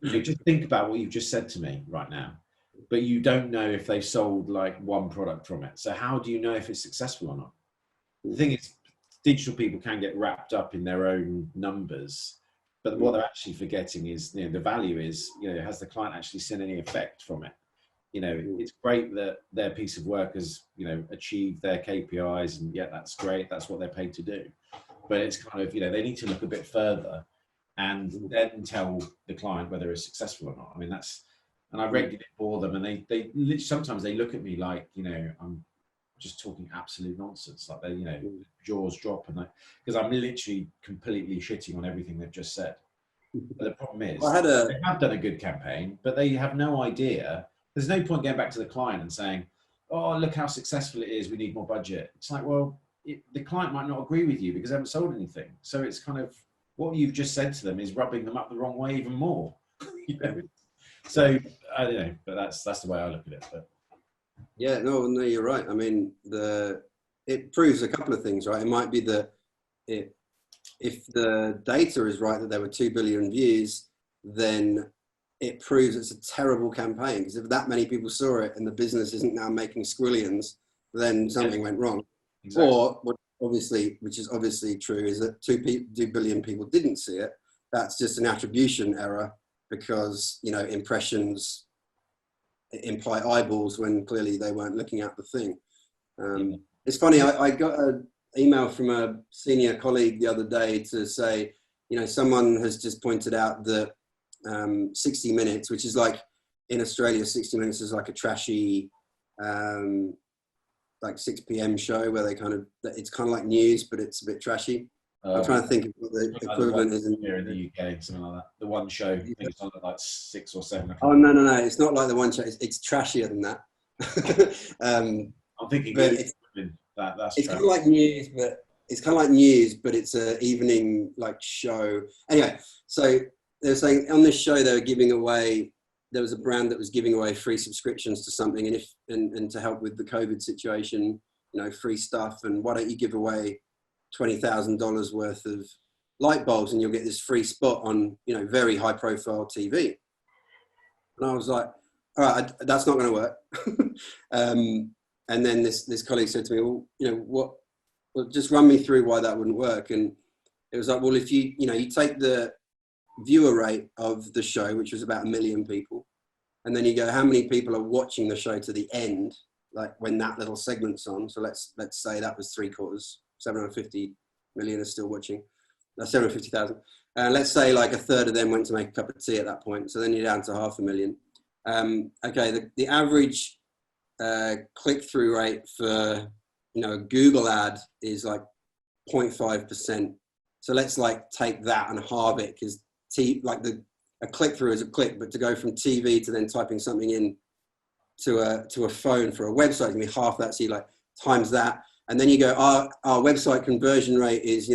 Just think about what you've just said to me right now. But you don't know if they've sold like one product from it. So how do you know if it's successful or not? The thing is, digital people can get wrapped up in their own numbers, but what they're actually forgetting is, the value is, has the client actually seen any effect from it? It's great that their piece of work has, achieved their KPIs, and yeah, that's great. That's what they're paid to do. But it's kind of, they need to look a bit further and then tell the client whether it's successful or not. I mean, and I regularly bore them, and they sometimes they look at me like, I'm just talking absolute nonsense, like they, jaws drop, and because I'm literally completely shitting on everything they've just said. But the problem is, they have done a good campaign, but they have no idea. There's no point going back to the client and saying, oh, look how successful it is, we need more budget. It's like, well, the client might not agree with you because they haven't sold anything. So it's kind of, what you've just said to them is rubbing them up the wrong way even more. So I don't know, but that's the way I look at it. But yeah, no, you're right. I mean, it proves a couple of things, right? It might be that if the data is right that there were 2 billion views, then it proves it's a terrible campaign, because if that many people saw it and the business isn't now making squillions, then something went wrong. Exactly. Or which is obviously true, is that 2 billion people didn't see it. That's just an attribution error, because impressions imply eyeballs when clearly they weren't looking at the thing. It's funny, I got an email from a senior colleague the other day to say, someone has just pointed out that 60 Minutes, which is like, in Australia, 60 Minutes is like a trashy like 6 p.m. show where it's kind of like news, but it's a bit trashy. I'm trying to think of what the equivalent is here in the UK, something like that. The one show, I think it's on at like 6 or 7 o'clock. Oh, no, it's not like the one show. It's trashier than that. I'm thinking that's it's kind of like news, but it's a evening like show. Anyway, so they're saying on this show there was a brand that was giving away free subscriptions to something, and to help with the COVID situation, free stuff, and why don't you give away $20,000 worth of light bulbs and you'll get this free spot on, very high profile TV. And I was like, all right, that's not going to work. And then this colleague said to me, well, just run me through why that wouldn't work. And it was like, well, if you take the viewer rate of the show, which was about 1 million people, and then you go, how many people are watching the show to the end, like when that little segment's on. So let's say that was 3/4, 750 million are still watching. 750,000. Let's say like a third of them went to make a cup of tea at that point. So then you're down to 500,000. Okay, the average click-through rate for a Google ad is like 0.5%. So let's like take that and halve it, because a click-through is a click, but to go from TV to then typing something in to a phone for a website can be half that. So you like times that, and then you go, our website conversion rate is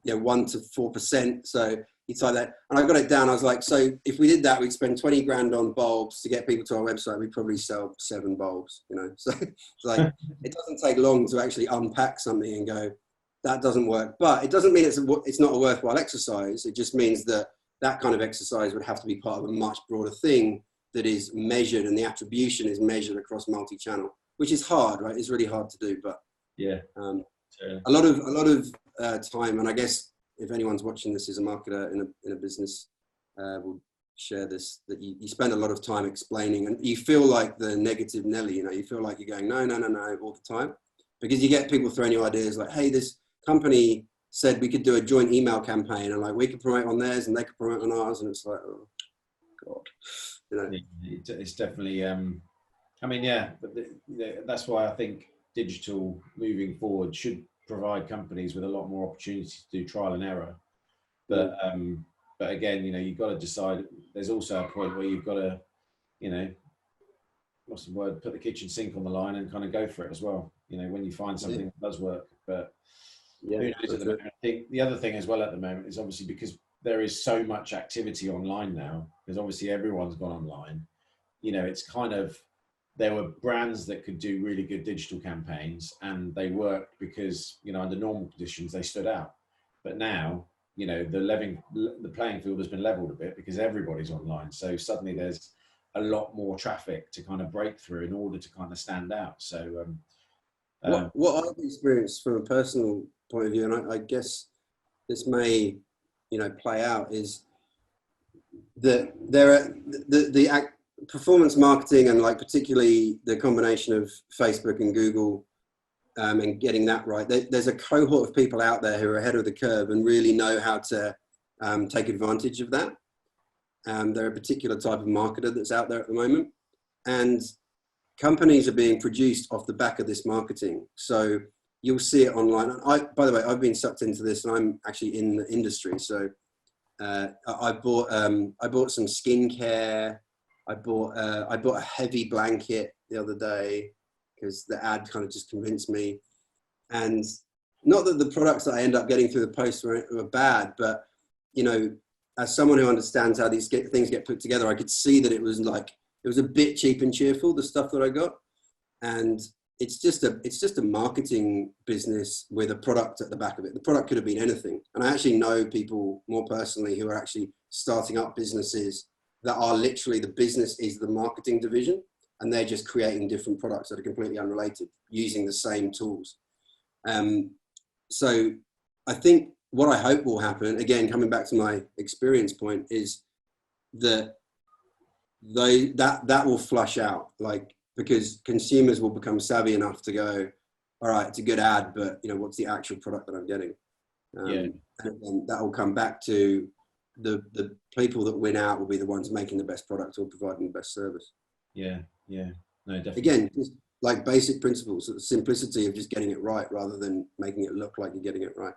1 to 4%. So you type that, and I got it down. I was like, so if we did that, we'd spend 20 grand on bulbs to get people to our website. We'd probably sell 7 bulbs, So it's like, it doesn't take long to actually unpack something and go, that doesn't work. But it doesn't mean it's not a worthwhile exercise. It just means that kind of exercise would have to be part of a much broader thing that is measured, and the attribution is measured across multi-channel, which is hard, right? It's really hard to do, but yeah, a lot of time. And I guess if anyone's watching this as a marketer in a business, will share this, that you spend a lot of time explaining, and you feel like the negative Nelly, you feel like you're going, no, all the time, because you get people throwing you ideas like, hey, this company said we could do a joint email campaign, and like we could promote on theirs and they could promote on ours, and it's like, oh God, It's definitely, but that's why I think digital moving forward should provide companies with a lot more opportunity to do trial and error. But again, you've got to decide. There's also a point where you've got to, what's the word, put the kitchen sink on the line and kind of go for it as well. You know, when you find something that does work. But Yeah, who knows at the moment? I think the other thing as well at the moment is obviously because there is so much activity online now, because obviously everyone's gone online. You know, it's kind of, there were brands that could do really good digital campaigns and they worked because, you know, under normal conditions they stood out. But now, you know, the playing field has been leveled a bit because everybody's online. So suddenly there's a lot more traffic to kind of break through in order to kind of stand out. So what I've experienced from a personal point of view, and I guess this may, you know, play out, is that there are the performance marketing, and like particularly the combination of Facebook and Google, and getting that right. There's a cohort of people out there who are ahead of the curve and really know how to take advantage of that. They're a particular type of marketer that's out there at the moment, and companies are being produced off the back of this marketing. So you'll see it online. By the way, I've been sucked into this, and I'm actually in the industry. So I bought some skincare. I bought a heavy blanket the other day because the ad kind of just convinced me. And not that the products that I end up getting through the post were bad, but, you know, as someone who understands how these things get put together, I could see that it was a bit cheap and cheerful, the stuff that I got. And it's just a marketing business with a product at the back of it. The product could have been anything. And I actually know people more personally who are actually starting up businesses that are literally, the business is the marketing division, and they're just creating different products that are completely unrelated using the same tools. So I think what I hope will happen, again, coming back to my experience point, is that that will flush out, like, because consumers will become savvy enough to go, all right, it's a good ad, but, you know, what's the actual product that I'm getting? And that will come back to the people that win out will be the ones making the best product or providing the best service. Yeah, no, definitely. Again, just like basic principles, the simplicity of just getting it right rather than making it look like you're getting it right.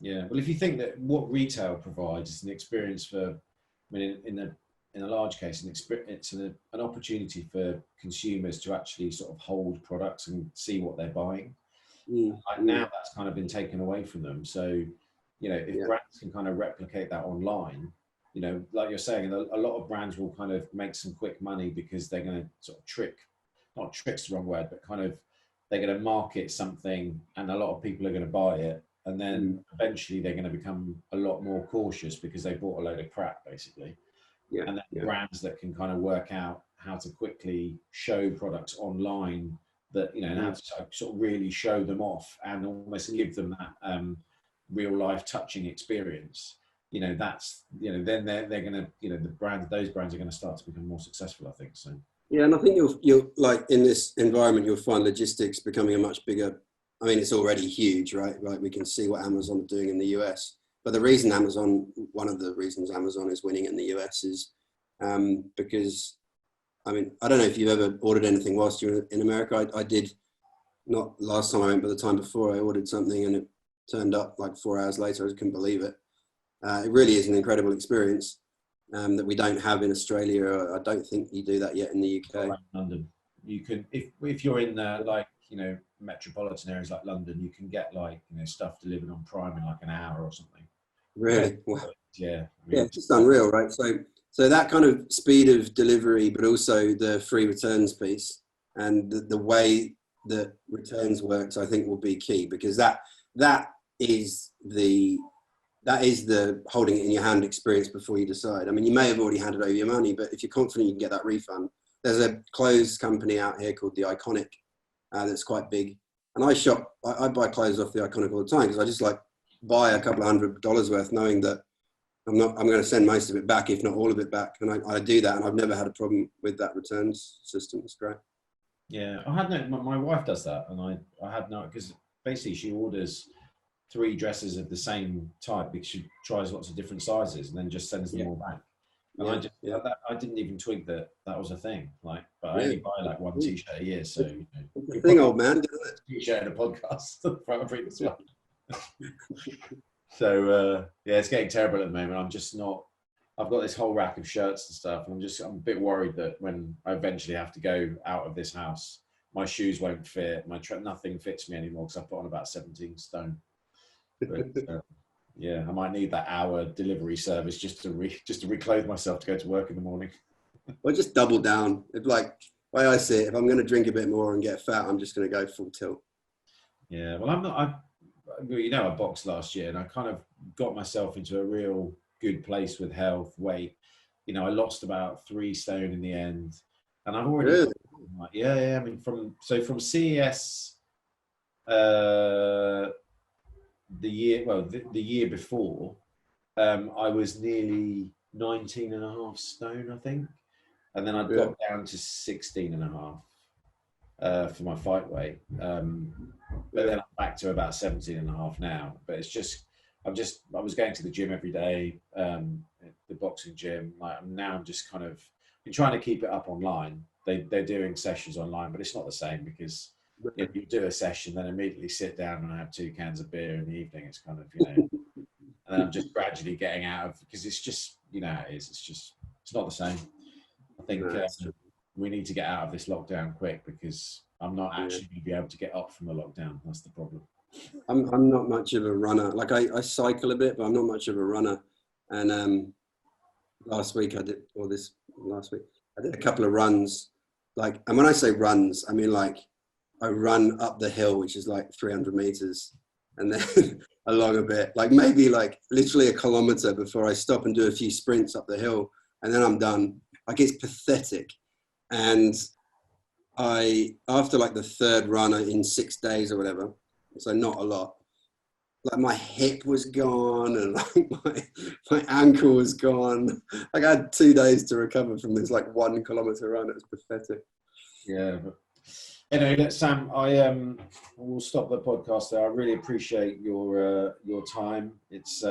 Yeah, well, if you think that what retail provides is an experience for, I mean, in a large case, it's an opportunity for consumers to actually sort of hold products and see what they're buying. Now that's kind of been taken away from them. So, you know, if brands can kind of replicate that online, you know, like you're saying, a lot of brands will kind of make some quick money because they're going to sort of not trick's the wrong word, but kind of they're going to market something and a lot of people are going to buy it. And then eventually they're going to become a lot more cautious because they bought a load of crap, basically. And then brands that can kind of work out how to quickly show products online that, you know, and how to sort of really show them off and almost give them that real life touching experience. You know, that's, you know, then they're going to, you know, those brands are going to start to become more successful, I think. So. Yeah, and I think you'll like, in this environment, you'll find logistics becoming a much bigger, I mean, it's already huge, right? Like, we can see what Amazon are doing in the US. But one of the reasons Amazon is winning in the US is because, I mean, I don't know if you've ever ordered anything whilst you're in America. I did, not last time I went, but the time before, I ordered something and it turned up like 4 hours later. I just couldn't believe it. It really is an incredible experience that we don't have in Australia. I don't think you do that yet in the UK. Like London, you can, if you're in like, you know, metropolitan areas like London, you can get like, you know, stuff delivered on Prime in like an hour or something. Really? Wow. Yeah. I Yeah, mean, it's just unreal, right? So that kind of speed of delivery, but also the free returns piece and the way that returns works, I think will be key, because that is the holding it in your hand experience before you decide. I mean, you may have already handed over your money, but if you're confident you can get that refund, there's a clothes company out here called The Iconic that's quite big. And I buy clothes off The Iconic all the time because I just like buy a couple of $100 worth knowing that I'm going to send most of it back, if not all of it back. And I do that, and I've never had a problem with that returns system. It's great. Yeah, my wife does that, and I had no, because basically she orders 3 dresses of the same type because she tries lots of different sizes and then just sends them all back. And I didn't even twig that was a thing. Like, but I only buy like 1 t-shirt a year, so you know, it's a thing, old man. T-shirt and a podcast probably as well. So yeah, it's getting terrible at the moment. I'm just not. I've got this whole rack of shirts and stuff, and I'm a bit worried that when I eventually have to go out of this house, my shoes won't fit, nothing fits me anymore because I put on about 17 stone. But, yeah, I might need that hour delivery service just to reclothe myself to go to work in the morning. Or just double down. If like, way I see it, if I'm going to drink a bit more and get fat, I'm just going to go full tilt. Yeah, well, I boxed last year and I kind of got myself into a real good place with health, weight. I lost about 3 stone in the end, and I've already, Really? yeah. I mean, from CES, the year before, I was nearly 19 and a half stone, I think, and then I got down to 16 and a half for my fight weight. But then I'm back to about 17 and a half now. But it's just, I was going to the gym every day, the boxing gym. I'm just kind of been trying to keep it up online. They're doing sessions online, but it's not the same because if you do a session, then immediately sit down and have 2 cans of beer in the evening. It's kind of, and then I'm just gradually getting out of, because it's just, how it is. It's not the same. I think we need to get out of this lockdown quick because I'm not actually going to be able to get up from the lockdown. That's the problem. I'm not much of a runner. Like I cycle a bit, but I'm not much of a runner. And last week I did a couple of runs. Like, and when I say runs, I mean like I run up the hill, which is like 300 meters, and then along a bit, like maybe like literally a kilometer before I stop and do a few sprints up the hill, and then I'm done. Like, it's pathetic. And after like the 3rd run in 6 days or whatever, so not a lot, like my hip was gone and like my ankle was gone. Like I had 2 days to recover from this like 1 kilometer run. It was pathetic. Yeah. But anyway, Sam, I will stop the podcast there. I really appreciate your time. It's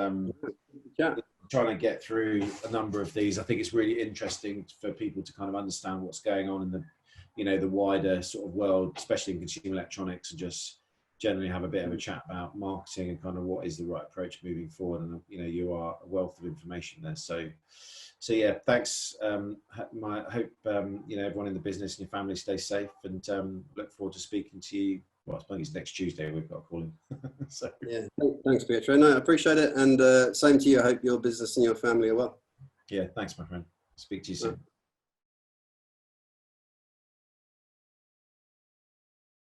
trying to get through a number of these. I think it's really interesting for people to kind of understand what's going on in the wider sort of world, especially in consumer electronics, and just generally have a bit of a chat about marketing and kind of what is the right approach moving forward. And you are a wealth of information there. So yeah, thanks. I hope everyone in the business and your family stay safe, and look forward to speaking to you. Well, I suppose it's next Tuesday we've got a call in. So. Yeah, thanks, Pietro. No, I appreciate it, and same to you. I hope your business and your family are well. Yeah, thanks, my friend. Speak to you soon.